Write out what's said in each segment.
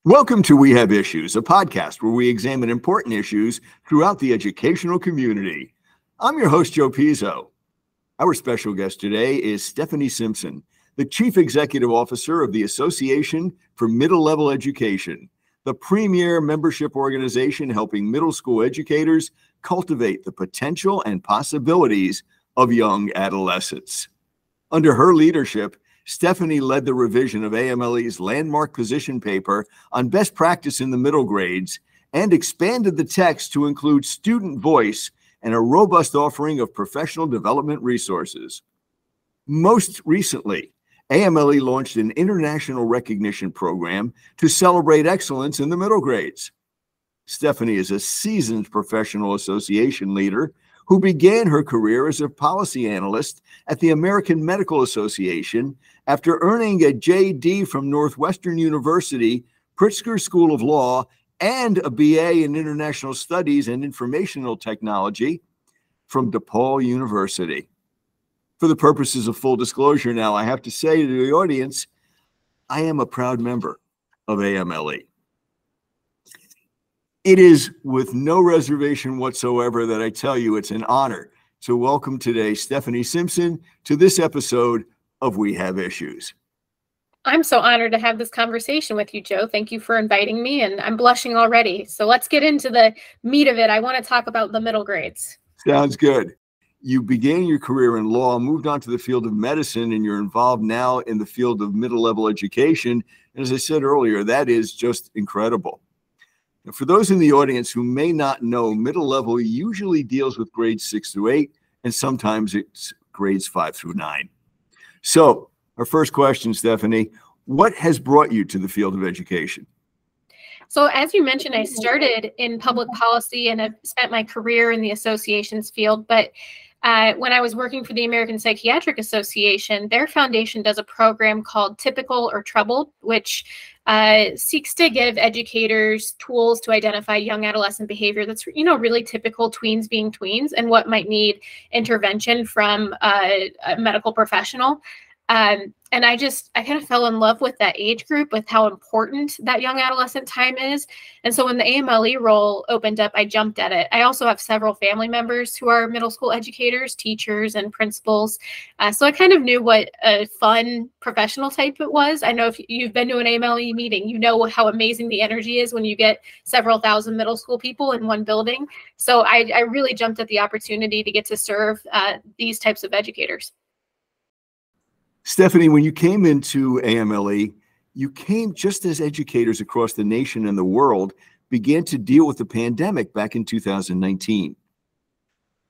Welcome to We Have Issues, a podcast where we examine important issues throughout the educational community. I'm your host, Joe Pizzo. Our special guest today is Stephanie Simpson, the Chief Executive Officer of the Association for Middle Level Education, the premier membership organization helping middle school educators cultivate the potential and possibilities of young adolescents. Under her leadership, Stephanie led the revision of AMLE's landmark position paper on best practice in the middle grades and expanded the text to include student voice and a robust offering of professional development resources. Most recently, AMLE launched an international recognition program to celebrate excellence in the middle grades. Stephanie is a seasoned professional association leader who began her career as a policy analyst at the American Medical Association after earning a JD from Northwestern University, Pritzker School of Law, and a BA in International Studies and Informational Technology from DePaul University. For the purposes of full disclosure now, I have to say to the audience, I am a proud member of AMLE. It is with no reservation whatsoever that I tell you it's an honor to welcome today Stephanie Simpson to this episode of We Have Issues. I'm so honored to have this conversation with you, Joe. Thank you for inviting me, and I'm blushing already. So let's get into the meat of it. I want to talk about the middle grades. Sounds good. You began your career in law, moved on to the field of medicine, and you're involved now in the field of middle level education. And as I said earlier, that is just incredible. Now, for those in the audience who may not know, middle level usually deals with grades 6 through 8, and sometimes it's grades 5 through 9. So our first question, Stephanie, what has brought you to the field of education? So as you mentioned, I started in public policy and have spent my career in the associations field. But when I was working for the American Psychiatric Association, their foundation does a program called Typical or Troubled, which seeks to give educators tools to identify young adolescent behavior that's, really typical, tweens being tweens, and what might need intervention from a medical professional. And I kind of fell in love with that age group, with how important that young adolescent time is. And so when the AMLE role opened up, I jumped at it. I also have several family members who are middle school educators, teachers, and principals. So I kind of knew what a fun professional type it was. I know if you've been to an AMLE meeting, you know how amazing the energy is when you get several thousand middle school people in one building. So I really jumped at the opportunity to get to serve these types of educators. Stephanie, when you came into AMLE, you came just as educators across the nation and the world began to deal with the pandemic back in 2019.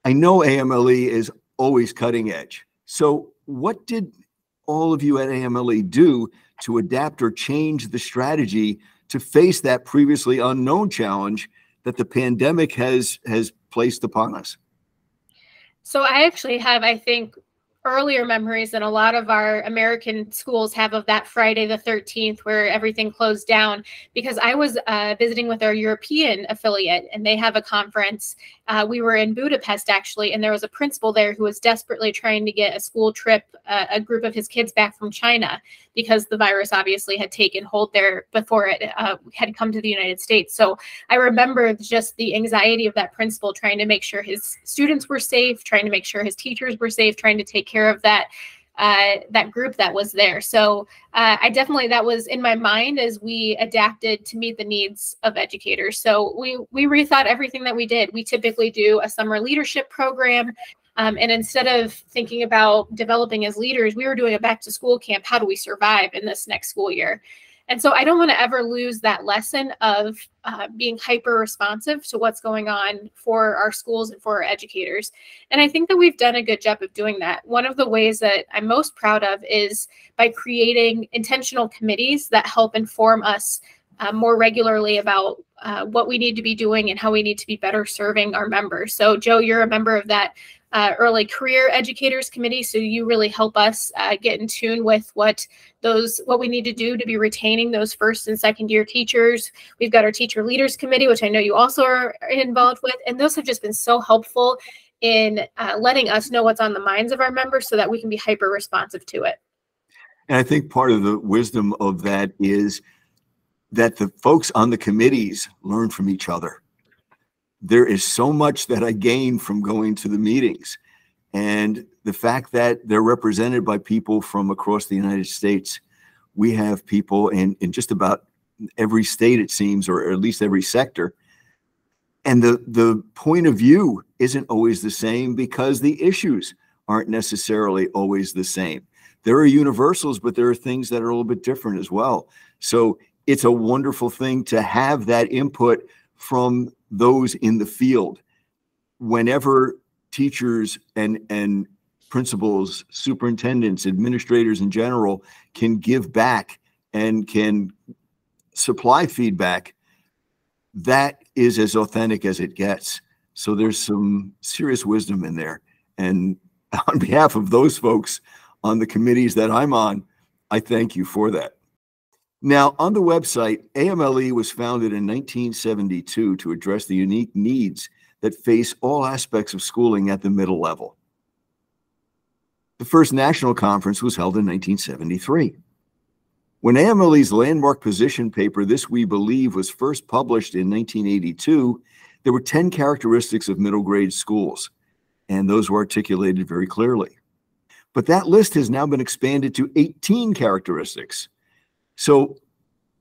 I know AMLE is always cutting edge. So what did all of you at AMLE do to adapt or change the strategy to face that previously unknown challenge that the pandemic has placed upon us? So I actually have, I think, earlier memories than a lot of our American schools have of that Friday the 13th where everything closed down, because I was visiting with our European affiliate and they have a conference. We were in Budapest actually, and there was a principal there who was desperately trying to get a school trip, a group of his kids back from China, because the virus obviously had taken hold there before it had come to the United States. So I remember just the anxiety of that principal trying to make sure his students were safe, trying to make sure his teachers were safe, trying to take care of that group that was there. So I definitely, that was in my mind as we adapted to meet the needs of educators. So we rethought everything that we did. We typically do a summer leadership program. And instead of thinking about developing as leaders, we were doing a back to school camp. How do we survive in this next school year? And so I don't want to ever lose that lesson of being hyper responsive to what's going on for our schools and for our educators. And I think that we've done a good job of doing that. One of the ways that I'm most proud of is by creating intentional committees that help inform us more regularly about what we need to be doing and how we need to be better serving our members. So Joe, you're a member of that early career educators committee. So you really help us get in tune with what we need to do to be retaining those first and second year teachers. We've got our teacher leaders committee, which I know you also are involved with. And those have just been so helpful in letting us know what's on the minds of our members so that we can be hyper responsive to it. And I think part of the wisdom of that is that the folks on the committees learn from each other. There is so much that I gain from going to the meetings, and the fact that they're represented by people from across the United States. We have people in just about every state, it seems, or at least every sector. And the point of view isn't always the same because the issues aren't necessarily always the same. There are universals, but there are things that are a little bit different as well. So it's a wonderful thing to have that input from those in the field. Whenever teachers and principals, superintendents, administrators in general can give back and can supply feedback, that is as authentic as it gets. So there's some serious wisdom in there. And on behalf of those folks on the committees that I'm on, I thank you for that. Now, on the website, AMLE was founded in 1972 to address the unique needs that face all aspects of schooling at the middle level. The first national conference was held in 1973. When AMLE's landmark position paper, This We Believe, was first published in 1982, there were 10 characteristics of middle grade schools, and those were articulated very clearly. But that list has now been expanded to 18 characteristics. So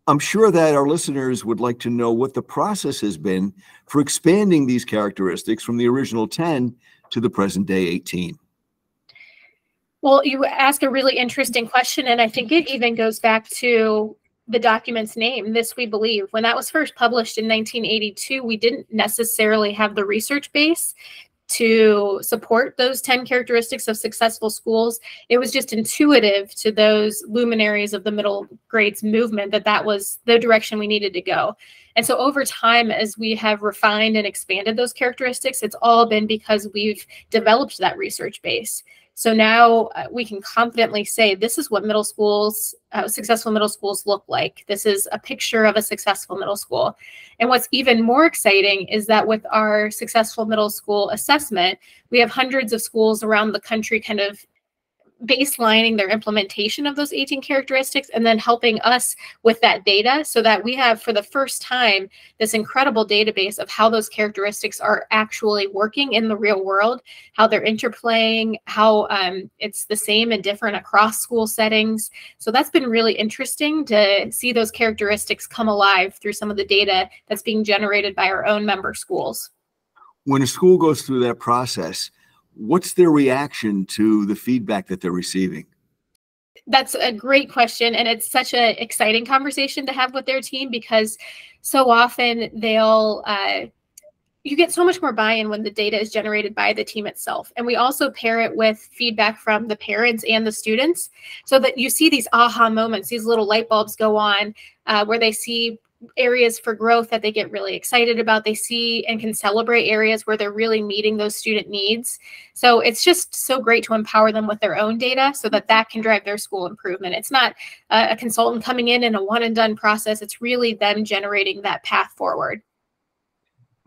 I'm sure that our listeners would like to know what the process has been for expanding these characteristics from the original 10 to the present day 18. Well, you ask a really interesting question, and I think it even goes back to the document's name, This We Believe. When that was first published in 1982, we didn't necessarily have the research base to support those 10 characteristics of successful schools. It was just intuitive to those luminaries of the middle grades movement that that was the direction we needed to go. And so over time, as we have refined and expanded those characteristics, it's all been because we've developed that research base. So now we can confidently say, this is what middle schools, successful middle schools look like. This is a picture of a successful middle school. And what's even more exciting is that with our successful middle school assessment, we have hundreds of schools around the country kind of baselining their implementation of those 18 characteristics and then helping us with that data so that we have, for the first time, this incredible database of how those characteristics are actually working in the real world, how they're interplaying, how it's the same and different across school settings. So that's been really interesting to see those characteristics come alive through some of the data that's being generated by our own member schools. When a school goes through that process, what's their reaction to the feedback that they're receiving? That's a great question. And it's such an exciting conversation to have with their team because so often you get so much more buy-in when the data is generated by the team itself. And we also pair it with feedback from the parents and the students so that you see these aha moments, these little light bulbs go on where they see areas for growth that they get really excited about. They see and can celebrate areas where they're really meeting those student needs. So it's just so great to empower them with their own data so that that can drive their school improvement. It's not a consultant coming in a one and done process. It's really them generating that path forward.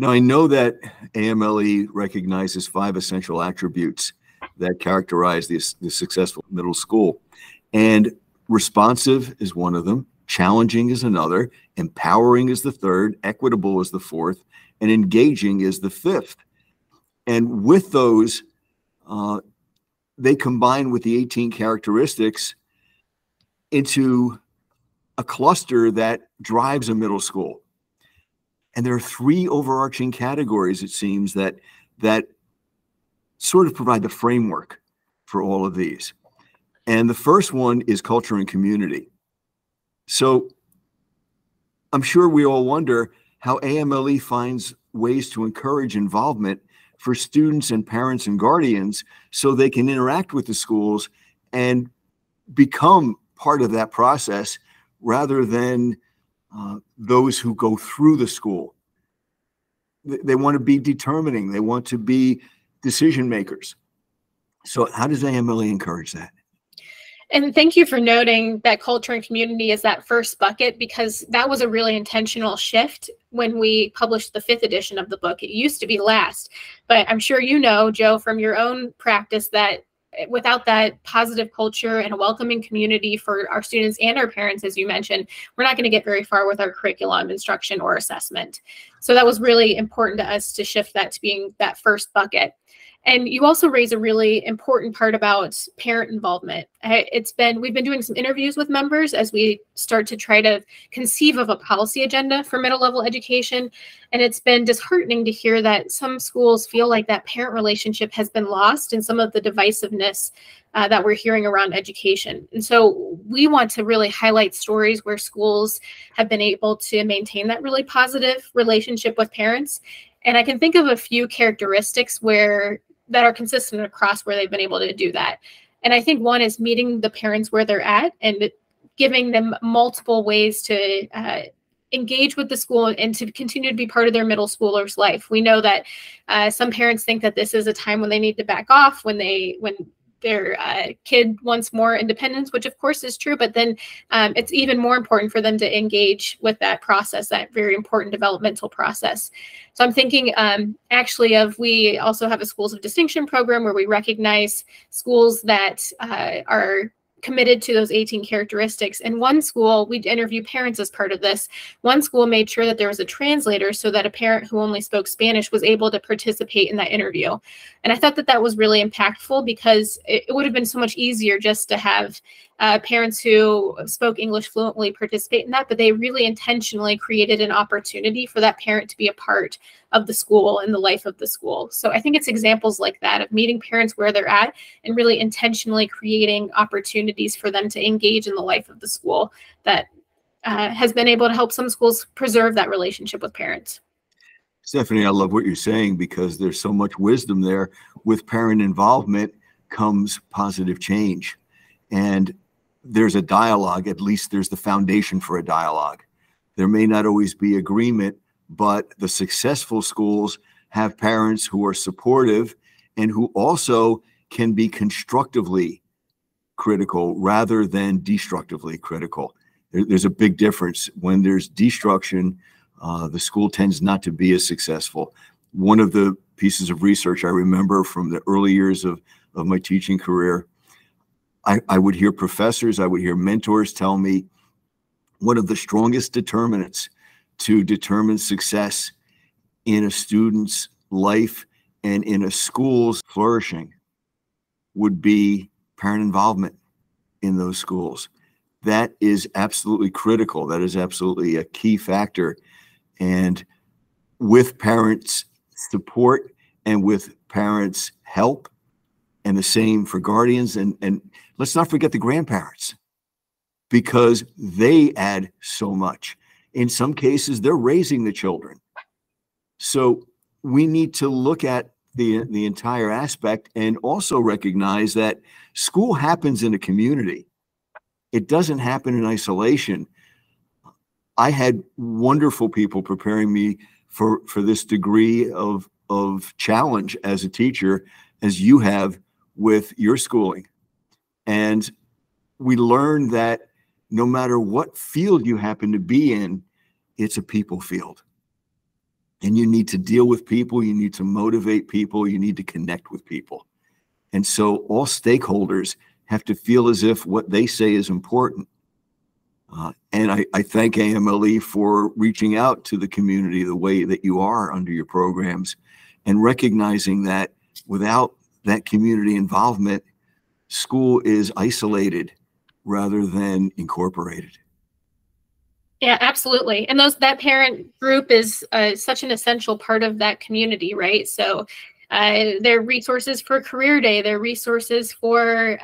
Now, I know that AMLE recognizes 5 essential attributes that characterize the successful middle school. And responsive is one of them. Challenging is another, empowering is the third, equitable is the fourth, and engaging is the fifth. And with those, they combine with the 18 characteristics into a cluster that drives a middle school. And there are 3 overarching categories, it seems, that sort of provide the framework for all of these. And the first one is culture and community. So I'm sure we all wonder how AMLE finds ways to encourage involvement for students and parents and guardians so they can interact with the schools and become part of that process rather than those who go through the school. They want to be determining. They want to be decision makers. So how does AMLE encourage that? And thank you for noting that culture and community is that first bucket, because that was a really intentional shift when we published the 5th edition of the book. It used to be last, but I'm sure you know, Joe, from your own practice that without that positive culture and a welcoming community for our students and our parents, as you mentioned, we're not going to get very far with our curriculum, instruction, or assessment. So that was really important to us to shift that to being that first bucket. And you also raise a really important part about parent involvement. We've been doing some interviews with members as we start to try to conceive of a policy agenda for middle level education. And it's been disheartening to hear that some schools feel like that parent relationship has been lost in some of the divisiveness that we're hearing around education. And so we want to really highlight stories where schools have been able to maintain that really positive relationship with parents. And I can think of a few characteristics that are consistent across where they've been able to do that. And I think one is meeting the parents where they're at and giving them multiple ways to engage with the school and to continue to be part of their middle schooler's life. We know that some parents think that this is a time when they need to back off, when their kid wants more independence, which of course is true, but then it's even more important for them to engage with that process, that very important developmental process. So I'm thinking we also have a Schools of Distinction program where we recognize schools that are committed to those 18 characteristics. And one school, we interview parents as part of this. One school made sure that there was a translator so that a parent who only spoke Spanish was able to participate in that interview. And I thought that that was really impactful because it would have been so much easier just to have parents who spoke English fluently participate in that, but they really intentionally created an opportunity for that parent to be a part of the school and the life of the school. So I think it's examples like that of meeting parents where they're at and really intentionally creating opportunities for them to engage in the life of the school that has been able to help some schools preserve that relationship with parents. Stephanie, I love what you're saying because there's so much wisdom there. With parent involvement comes positive change. And there's a dialogue, at least there's the foundation for a dialogue. There may not always be agreement, but the successful schools have parents who are supportive and who also can be constructively critical rather than destructively critical. There's a big difference. When there's destruction, the school tends not to be as successful. One of the pieces of research I remember from the early years of my teaching career, I would hear professors, I would hear mentors tell me one of the strongest determinants to determine success in a student's life and in a school's flourishing would be parent involvement in those schools. That is absolutely critical. That is absolutely a key factor. And with parents' support and with parents' help, and the same for guardians, and let's not forget the grandparents, because they add so much. In some cases, they're raising the children. So we need to look at the entire aspect and also recognize that school happens in a community. It doesn't happen in isolation. I had wonderful people preparing me for this degree of challenge as a teacher, as you have with your schooling. And we learned that no matter what field you happen to be in, it's a people field. And you need to deal with people, you need to motivate people, you need to connect with people. And so all stakeholders have to feel as if what they say is important. And I thank AMLE for reaching out to the community the way that you are under your programs and recognizing that without that community involvement, school is isolated rather than incorporated. Yeah, absolutely. And that parent group is such an essential part of that community, right? So there are resources for career day, there are resources for,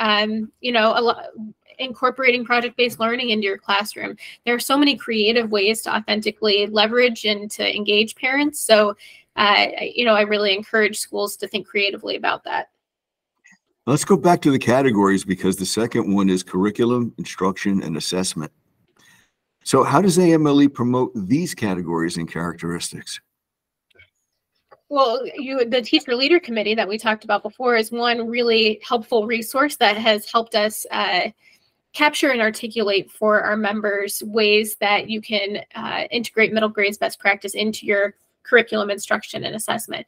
incorporating project-based learning into your classroom. There are so many creative ways to authentically leverage and to engage parents. So, I really encourage schools to think creatively about that. Let's go back to the categories because the second one is curriculum, instruction, and assessment. So how does AMLE promote these categories and characteristics? Well, the Teacher Leader Committee that we talked about before is one really helpful resource that has helped us capture and articulate for our members ways that you can integrate middle grades best practice into your curriculum, instruction, and assessment.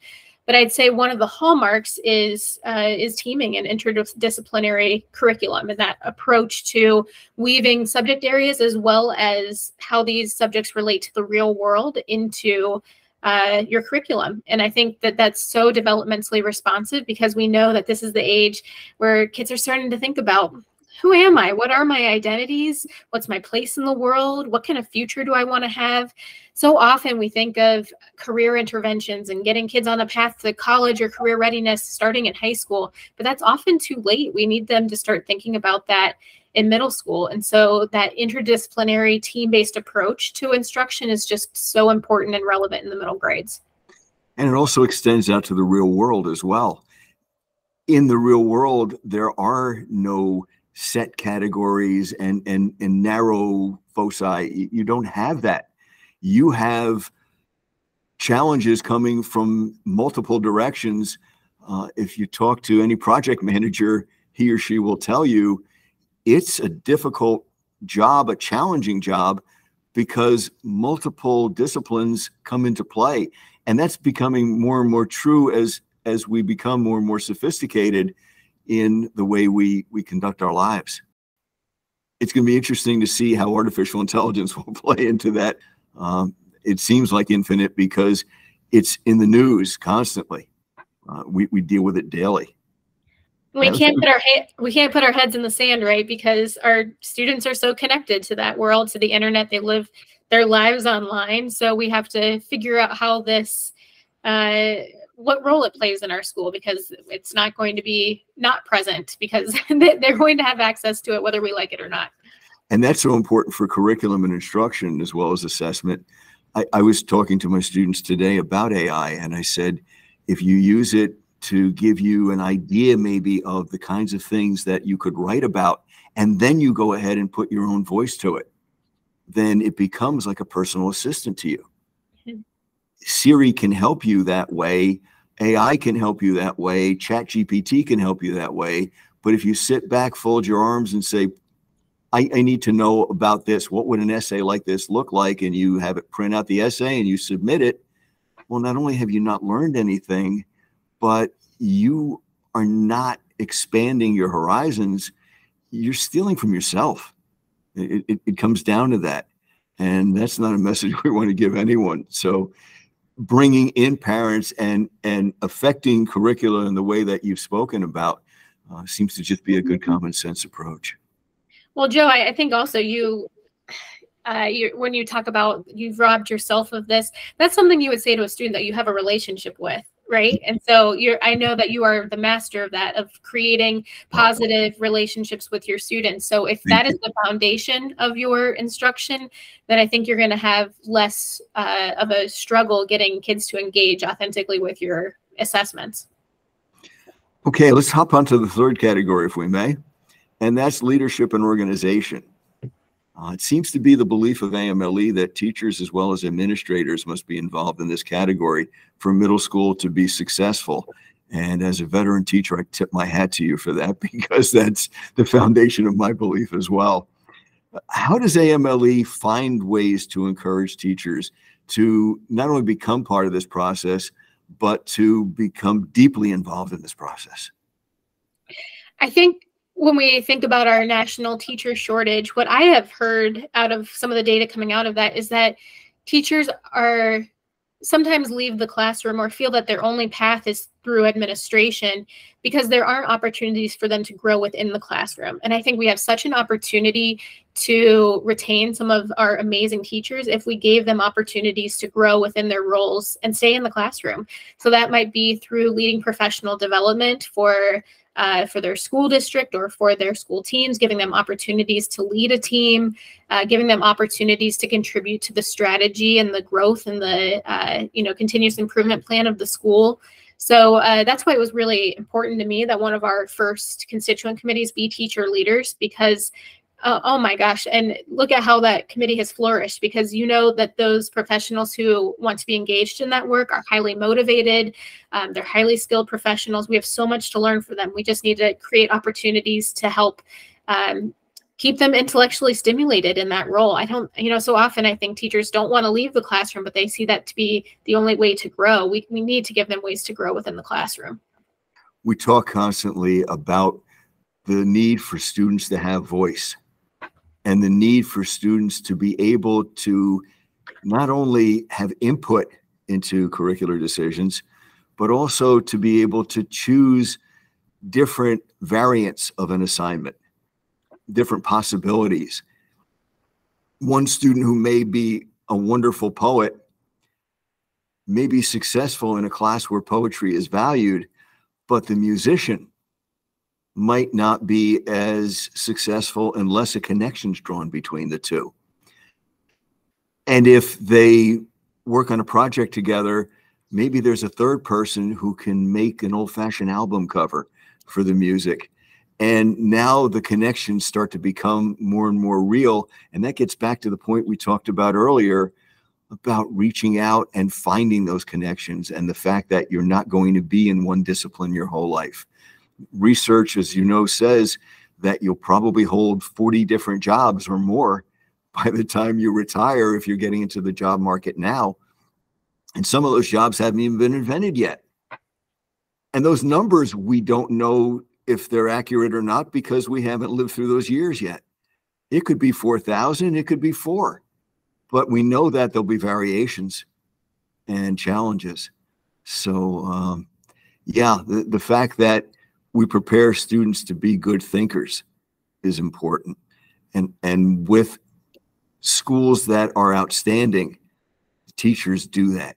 But I'd say one of the hallmarks is teaming and interdisciplinary curriculum, and that approach to weaving subject areas as well as how these subjects relate to the real world into your curriculum. And I think that that's so developmentally responsive, because we know that this is the age where kids are starting to think about, who am I? What are my identities? What's my place in the world? What kind of future do I want to have? So often we think of career interventions and getting kids on a path to college or career readiness starting in high school, but that's often too late. We need them to start thinking about that in middle school. And so that interdisciplinary team-based approach to instruction is just so important and relevant in the middle grades. And it also extends out to the real world as well. In the real world, there are no set categories and narrow foci. You don't have that. You have challenges coming from multiple directions. If you talk to any project manager, he or she will tell you it's a difficult job, a challenging job, because multiple disciplines come into play. And that's becoming more and more true as we become more and more sophisticated in the way we conduct our lives. It's going to be interesting to see how artificial intelligence will play into that. It seems like infinite because it's in the news constantly. We deal with it daily. We can't put our heads in the sand, right? Because our students are so connected to that world, to the internet. They live their lives online. So we have to figure out how this, what role it plays in our school, because it's not going to be not present, because they're going to have access to it whether we like it or not. And that's so important for curriculum and instruction as well as assessment. I was talking to my students today about AI, and I said, if you use it to give you an idea maybe of the kinds of things that you could write about, and then you go ahead and put your own voice to it, then it becomes like a personal assistant to you. Mm-hmm. Siri can help you that way. AI can help you that way. ChatGPT can help you that way. But if you sit back, fold your arms and say, I need to know about this. What would an essay like this look like? And you have it print out the essay and you submit it. Well, not only have you not learned anything, but you are not expanding your horizons. You're stealing from yourself. It comes down to that. And that's not a message we want to give anyone. So bringing in parents and affecting curricula in the way that you've spoken about seems to just be a good common sense approach. Well, Joe, I think also when you talk about you've robbed yourself of this, that's something you would say to a student that you have a relationship with, right? And so I know that you are the master of that, of creating positive relationships with your students. So if that is the foundation of your instruction, then I think you're going to have less of a struggle getting kids to engage authentically with your assessments. Okay, let's hop onto the third category, if we may, and that's leadership and organization. It seems to be the belief of AMLE that teachers as well as administrators must be involved in this category for middle school to be successful. And as a veteran teacher, I tip my hat to you for that, because that's the foundation of my belief as well. How does AMLE find ways to encourage teachers to not only become part of this process, but to become deeply involved in this process? I think when we think about our national teacher shortage, what I have heard out of some of the data coming out of that is that teachers are sometimes leave the classroom or feel that their only path is through administration, because there aren't opportunities for them to grow within the classroom. And I think we have such an opportunity to retain some of our amazing teachers if we gave them opportunities to grow within their roles and stay in the classroom. So that might be through leading professional development for their school district or for their school teams, giving them opportunities to lead a team, giving them opportunities to contribute to the strategy and the growth and the continuous improvement plan of the school. So that's why it was really important to me that one of our first constituent committees be teacher leaders, because oh my gosh, and look at how that committee has flourished, because you know that those professionals who want to be engaged in that work are highly motivated. They're highly skilled professionals. We have so much to learn from them. We just need to create opportunities to help keep them intellectually stimulated in that role. I don't, so often I think teachers don't want to leave the classroom, but they see that to be the only way to grow. We need to give them ways to grow within the classroom. We talk constantly about the need for students to have voice and the need for students to be able to not only have input into curricular decisions, but also to be able to choose different variants of an assignment, different possibilities. One student who may be a wonderful poet may be successful in a class where poetry is valued, but the musician might not be as successful unless a connection's drawn between the two. And if they work on a project together, maybe there's a third person who can make an old-fashioned album cover for the music. And now the connections start to become more and more real. And that gets back to the point we talked about earlier about reaching out and finding those connections and the fact that you're not going to be in one discipline your whole life. Research, as you know, says that you'll probably hold 40 different jobs or more by the time you retire if you're getting into the job market now. And some of those jobs haven't even been invented yet. And those numbers, we don't know if they're accurate or not because we haven't lived through those years yet. It could be 4,000, it could be 4. But we know that there'll be variations and challenges. So, yeah, the fact that we prepare students to be good thinkers is important. And with schools that are outstanding, teachers do that.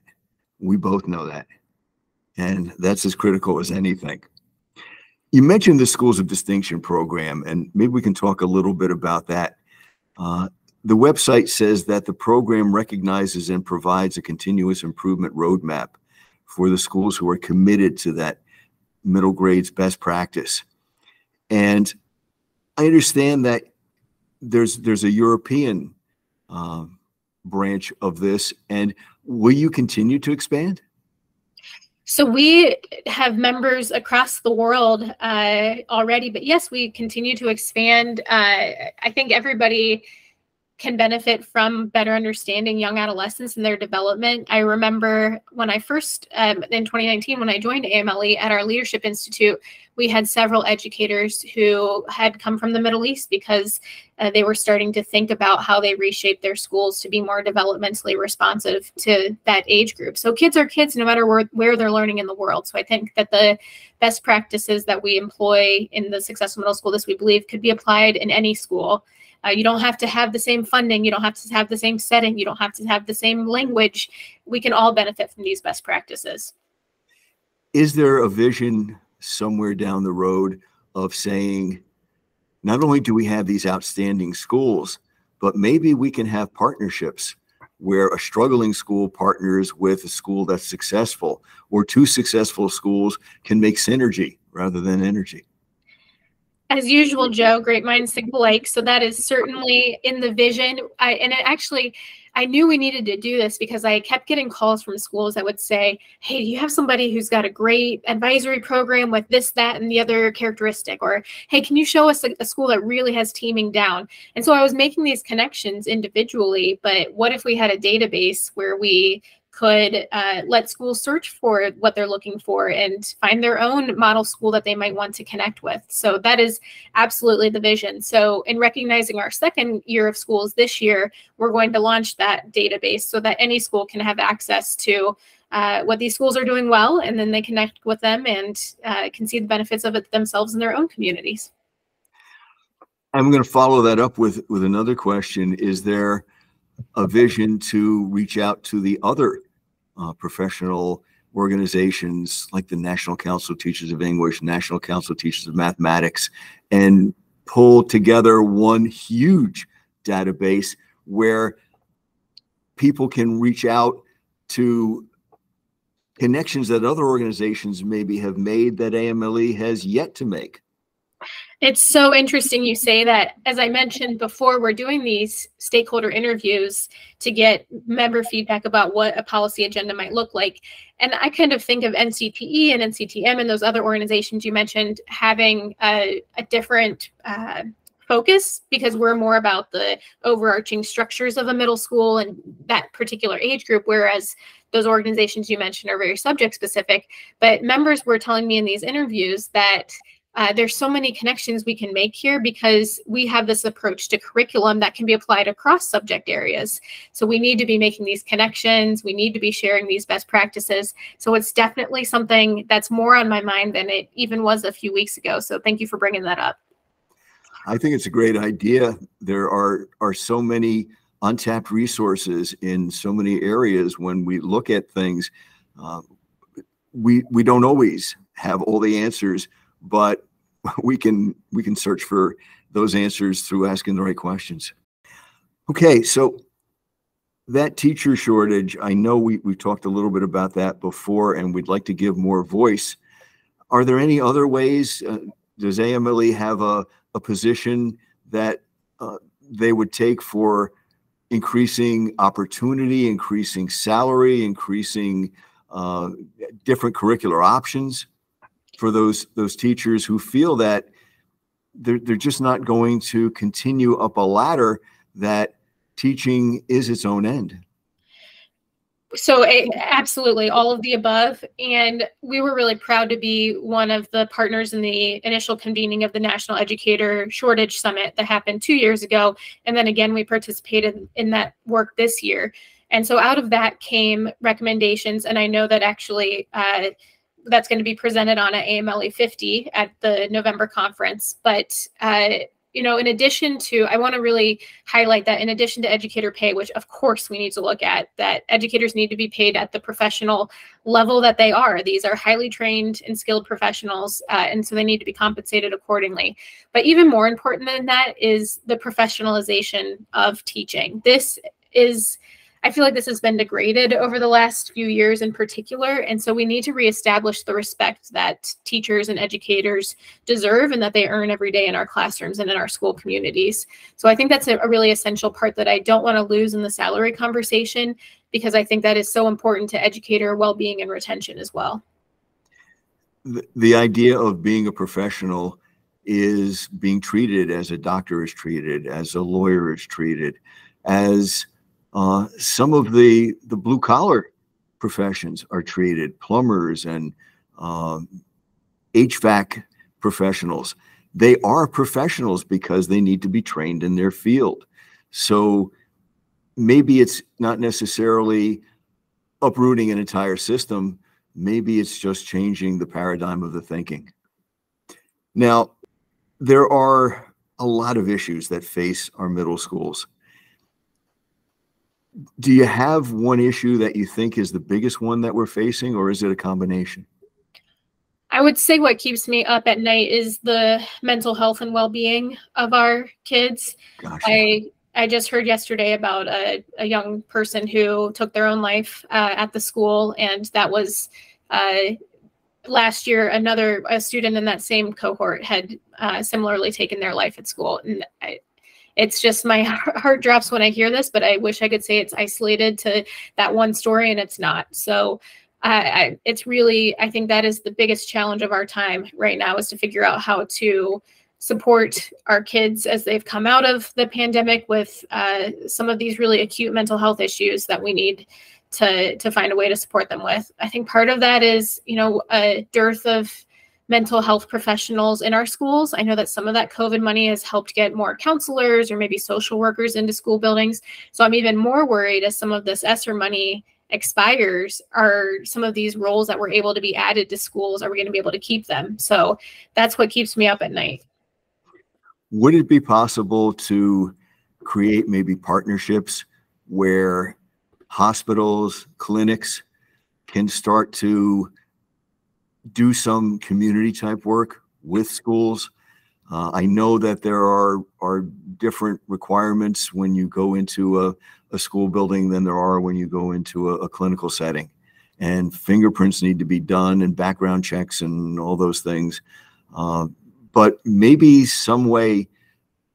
We both know that. And that's as critical as anything. You mentioned the Schools of Distinction program, and maybe we can talk a little bit about that. The website says that the program recognizes and provides a continuous improvement roadmap for the schools who are committed to that middle grades best practice. And I understand that there's a European branch of this, and will you continue to expand? So we have members across the world already, but yes, we continue to expand. I think everybody can benefit from better understanding young adolescents and their development. I remember when I first, in 2019, when I joined AMLE at our Leadership Institute, we had several educators who had come from the Middle East because they were starting to think about how they reshape their schools to be more developmentally responsive to that age group. So kids are kids no matter where they're learning in the world. So I think that the best practices that we employ in the Successful Middle School, this we believe, could be applied in any school. You don't have to have the same funding. You don't have to have the same setting. You don't have to have the same language. We can all benefit from these best practices. Is there a vision somewhere down the road of saying, not only do we have these outstanding schools, but maybe we can have partnerships where a struggling school partners with a school that's successful, or two successful schools can make synergy rather than energy? As usual, Joe, great minds think alike. So that is certainly in the vision. I knew we needed to do this because I kept getting calls from schools that would say, hey, do you have somebody who's got a great advisory program with this, that, and the other characteristic? Or, hey, can you show us a school that really has teaming down? And so I was making these connections individually, but what if we had a database where we could let schools search for what they're looking for and find their own model school that they might want to connect with? So that is absolutely the vision. So in recognizing our second year of schools this year, we're going to launch that database so that any school can have access to what these schools are doing well, and then they connect with them and can see the benefits of it themselves in their own communities. I'm going to follow that up with another question. Is there a vision to reach out to the other professional organizations like the National Council of Teachers of English, National Council of Teachers of Mathematics, and pull together one huge database where people can reach out to connections that other organizations maybe have made that AMLE has yet to make? It's so interesting you say that. As I mentioned before, we're doing these stakeholder interviews to get member feedback about what a policy agenda might look like. And I kind of think of NCTE and NCTM and those other organizations you mentioned having a different focus because we're more about the overarching structures of a middle school and that particular age group, whereas those organizations you mentioned are very subject specific. But members were telling me in these interviews that there's so many connections we can make here because we have this approach to curriculum that can be applied across subject areas. So we need to be making these connections. We need to be sharing these best practices. So it's definitely something that's more on my mind than it even was a few weeks ago. So thank you for bringing that up. I think it's a great idea. There are so many untapped resources in so many areas. When we look at things, we don't always have all the answers, but we can search for those answers through asking the right questions. Okay, so that teacher shortage, I know we've talked a little bit about that before, and we'd like to give more voice. Are there any other ways? Does AMLE have a position that they would take for increasing opportunity, increasing salary, increasing different curricular options for those teachers who feel that they're just not going to continue up a ladder, that teaching is its own end? So absolutely all of the above. And we were really proud to be one of the partners in the initial convening of the National Educator Shortage Summit that happened 2 years ago. And then again, we participated in that work this year. And so out of that came recommendations. And I know that actually that's going to be presented on at AMLE 50 at the November conference. But you know, in addition to, I want to really highlight that in addition to educator pay, which of course we need to look at, that educators need to be paid at the professional level that they are. These are highly trained and skilled professionals, and so they need to be compensated accordingly. But even more important than that is the professionalization of teaching. This is, I feel like this has been degraded over the last few years in particular. And so we need to reestablish the respect that teachers and educators deserve and that they earn every day in our classrooms and in our school communities. So I think that's a really essential part that I don't want to lose in the salary conversation, because I think that is so important to educator well-being and retention as well. The idea of being a professional is being treated as a doctor is treated, as a lawyer is treated, as some of the blue collar professions are treated, plumbers and HVAC professionals. They are professionals because they need to be trained in their field. So maybe it's not necessarily uprooting an entire system. Maybe it's just changing the paradigm of the thinking. Now, there are a lot of issues that face our middle schools. Do you have one issue that you think is the biggest one that we're facing, or is it a combination? I would say what keeps me up at night is the mental health and well-being of our kids. Gotcha. I just heard yesterday about a young person who took their own life at the school, and that was last year. A student in that same cohort had similarly taken their life at school, and it's just, my heart drops when I hear this, but I wish I could say it's isolated to that one story, and it's not. So it's really, I think that is the biggest challenge of our time right now, is to figure out how to support our kids as they've come out of the pandemic with some of these really acute mental health issues that we need to find a way to support them with. I think part of that is, you know, a dearth of mental health professionals in our schools. I know that some of that COVID money has helped get more counselors or maybe social workers into school buildings. So I'm even more worried as some of this ESSER money expires, are some of these roles that were able to be added to schools, are we going to be able to keep them? So that's what keeps me up at night. Would it be possible to create maybe partnerships where hospitals, clinics can start to do some community type work with schools? I know that there are different requirements when you go into a school building than there are when you go into a clinical setting, and fingerprints need to be done and background checks and all those things. But maybe some way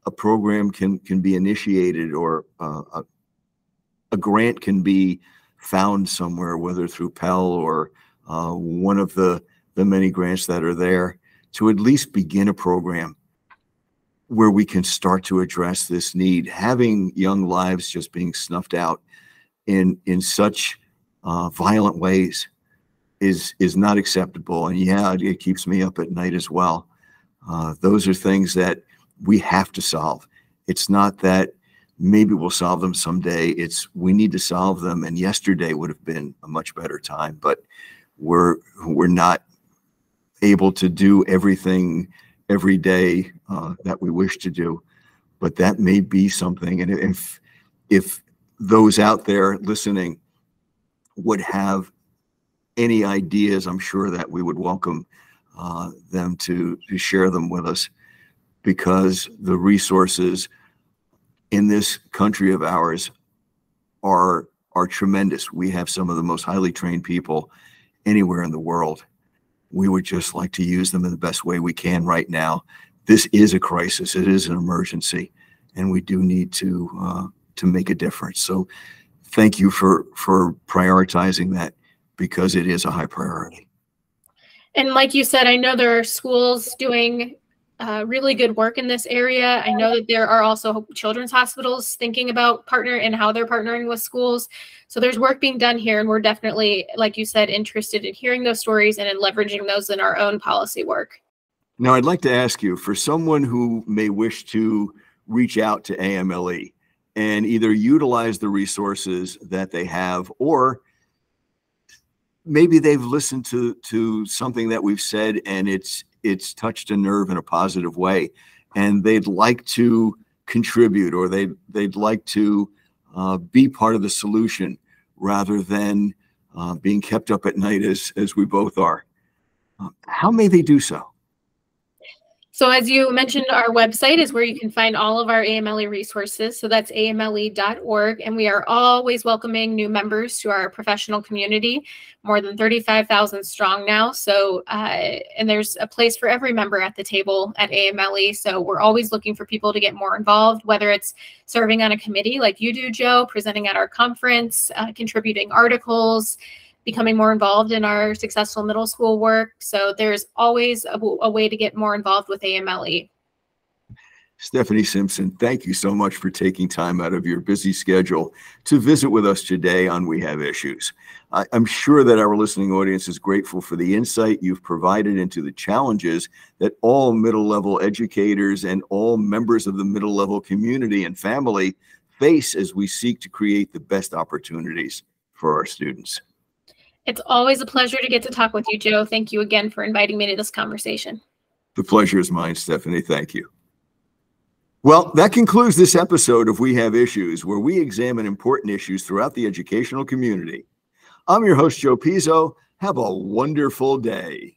a program can be initiated, or a grant can be found somewhere, whether through Pell or one of the many grants that are there, to at least begin a program. where we can start to address this need. Having young lives just being snuffed out in such violent ways is not acceptable. And yeah, it keeps me up at night as well. Those are things that we have to solve. It's not that maybe we'll solve them someday. It's we need to solve them. And yesterday would have been a much better time, but we're not able to do everything every day that we wish to do. But that may be something. And if those out there listening would have any ideas, I'm sure that we would welcome them to share them with us, because the resources in this country of ours are tremendous. We have some of the most highly trained people anywhere in the world. We would just like to use them in the best way we can right now. This is a crisis. It is an emergency, and we do need to make a difference. So thank you for prioritizing that, because it is a high priority. And like you said, I know there are schools doing really good work in this area. I know that there are also children's hospitals thinking about how they're partnering with schools. So there's work being done here, and we're definitely, like you said, interested in hearing those stories and in leveraging those in our own policy work. Now, I'd like to ask you, for someone who may wish to reach out to AMLE and either utilize the resources that they have, or maybe they've listened to something that we've said and it's touched a nerve in a positive way, and they'd like to contribute, or they'd like to be part of the solution rather than being kept up at night as we both are. How may they do so? So as you mentioned, our website is where you can find all of our AMLE resources. So that's amle.org. And we are always welcoming new members to our professional community, more than 35,000 strong now. So, and there's a place for every member at the table at AMLE. So we're always looking for people to get more involved, whether it's serving on a committee like you do, Joe, presenting at our conference, contributing articles, becoming more involved in our successful middle school work. So there's always a way to get more involved with AMLE. Stephanie Simpson, thank you so much for taking time out of your busy schedule to visit with us today on We Have Issues. I'm sure that our listening audience is grateful for the insight you've provided into the challenges that all middle-level educators and all members of the middle-level community and family face as we seek to create the best opportunities for our students. It's always a pleasure to get to talk with you, Joe. Thank you again for inviting me to this conversation. The pleasure is mine, Stephanie. Thank you. Well, that concludes this episode of We Have Issues, where we examine important issues throughout the educational community. I'm your host, Joe Pizzo. Have a wonderful day.